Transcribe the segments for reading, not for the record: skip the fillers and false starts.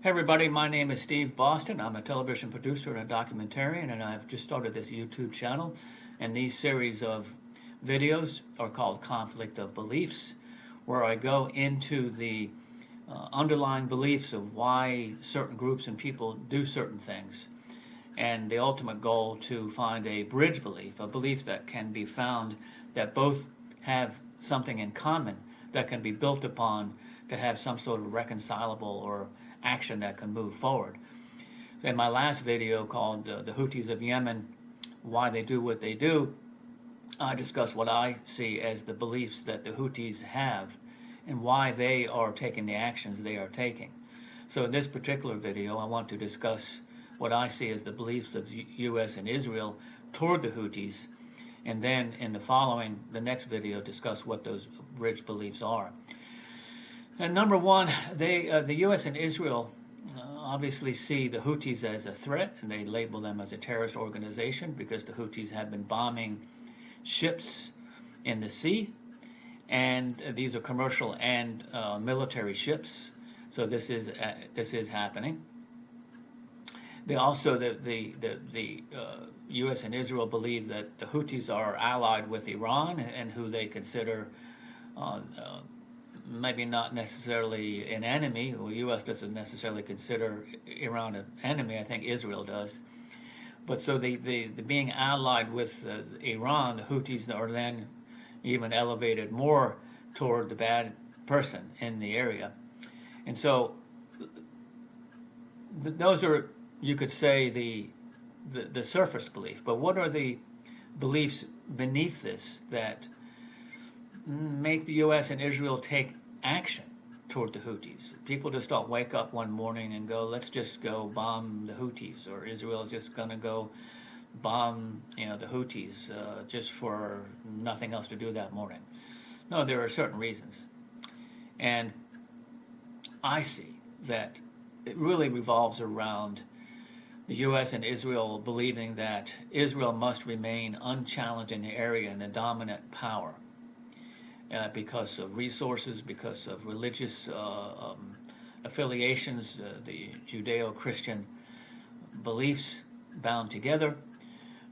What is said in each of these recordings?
Hey everybody, my name is Steve Boston. I'm a television producer and a documentarian, and I've just started this YouTube channel. And these series of videos are called Conflict of Beliefs, where I go into the underlying beliefs of why certain groups and people do certain things. And the ultimate goal to find a bridge belief, a belief that can be found that both have something in common that can be built upon to have some sort of reconcilable or action that can move forward. In my last video called The Houthis of Yemen, Why They Do What They Do, I discussed what I see as the beliefs that the Houthis have and why they are taking the actions they are taking. So in this particular video, I want to discuss what I see as the beliefs of the U.S. and Israel toward the Houthis, and then in the next video, discuss what those bridge beliefs are. And number one, the U.S. and Israel obviously see the Houthis as a threat, and they label them as a terrorist organization because the Houthis have been bombing ships in the sea, and these are commercial and military ships. So this is happening. They also the U.S. and Israel believe that the Houthis are allied with Iran and who they consider maybe not necessarily an enemy. Well, the U.S. doesn't necessarily consider Iran an enemy. I think Israel does. But so the being allied with Iran, the Houthis are then even elevated more toward the bad person in the area. And so those are, you could say, the surface belief. But what are the beliefs beneath this that make the U.S. and Israel take action toward the Houthis? People just don't wake up one morning and go, let's just go bomb the Houthis, or Israel is just going to go bomb the Houthis just for nothing else to do that morning. No, there are certain reasons. And I see that it really revolves around the U.S. and Israel believing that Israel must remain unchallenged in the area and the dominant power because of resources, because of religious affiliations, the Judeo-Christian beliefs bound together.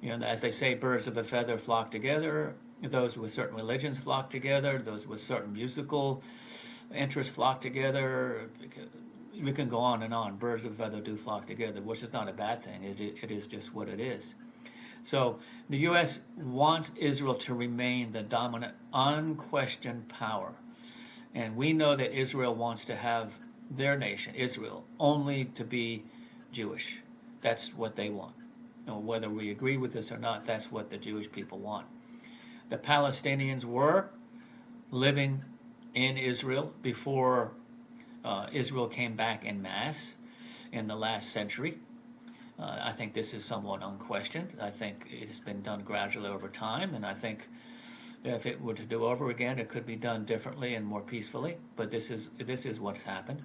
As they say, birds of a feather flock together. Those with certain religions flock together. Those with certain musical interests flock together. We can go on and on. Birds of a feather do flock together, which is not a bad thing. It is just what it is. So the U.S. wants Israel to remain the dominant, unquestioned power. And we know that Israel wants to have their nation, Israel, only to be Jewish. That's what they want. Whether we agree with this or not, that's what the Jewish people want. The Palestinians were living in Israel before Israel came back en masse in the last century. I think this is somewhat unquestioned. I think it has been done gradually over time, and I think if it were to do over again, it could be done differently and more peacefully. But this is what's happened.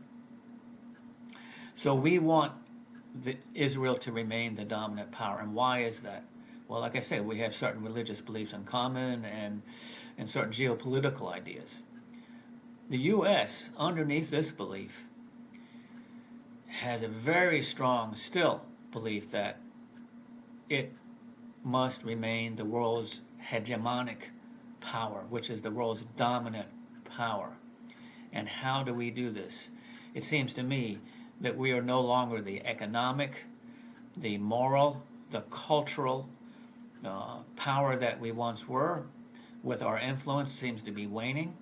So we want Israel to remain the dominant power, and why is that? Well, like I say, we have certain religious beliefs in common and certain geopolitical ideas. The U.S., underneath this belief, has a very strong, still, belief that it must remain the world's hegemonic power, which is the world's dominant power. And how do we do this? It seems to me that we are no longer the economic, the moral, the cultural power that we once were. With our influence seems to be waning.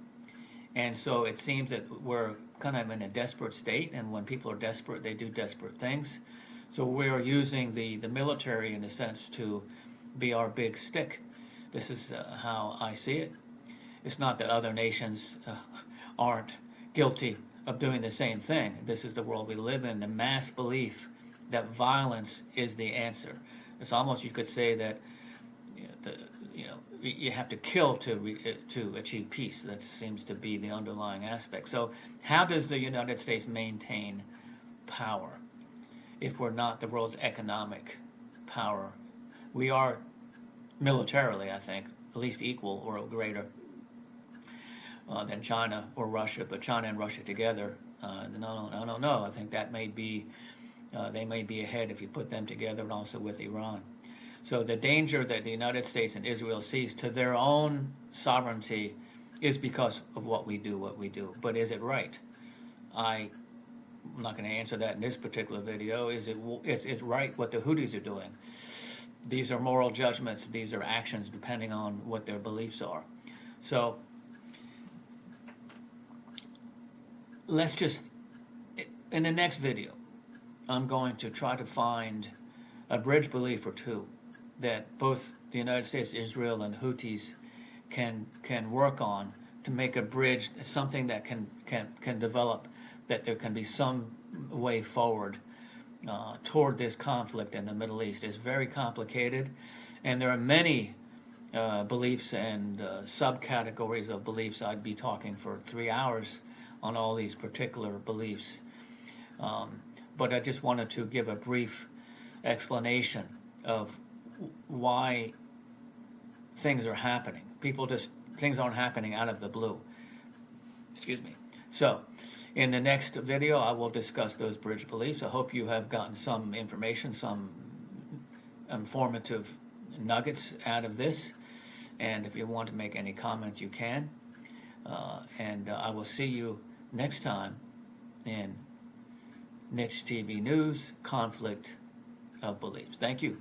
And so it seems that we're kind of in a desperate state, and when people are desperate, they do desperate things. So we are using the military, in a sense, to be our big stick. This is how I see it. It's not that other nations aren't guilty of doing the same thing. This is the world we live in, the mass belief that violence is the answer. It's almost, you could say that you have to kill to achieve peace. That seems to be the underlying aspect. So how does the United States maintain power if we're not the world's economic power? We are militarily, I think, at least equal or greater than China or Russia, but China and Russia together No. I think that may be, they may be ahead if you put them together, and also with Iran. So the danger that the United States and Israel sees to their own sovereignty is because of what we do. But is it right? I'm not going to answer that in this particular video. Is it right what the Houthis are doing? These are moral judgments. These are actions depending on what their beliefs are. So let's just, in the next video, I'm going to try to find a bridge belief or two that both the United States, Israel, and Houthis can work on to make a bridge, something that can develop, that there can be some way forward toward this conflict in the Middle East. It's very complicated, and there are many beliefs and subcategories of beliefs. I'd be talking for 3 hours on all these particular beliefs. But I just wanted to give a brief explanation of why things are happening. Things aren't happening out of the blue. Excuse me. So, in the next video, I will discuss those bridge beliefs. I hope you have gotten some information, some informative nuggets out of this. And if you want to make any comments, you can. And I will see you next time in Niche TV News, Conflict of Beliefs. Thank you.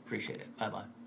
Appreciate it. Bye-bye.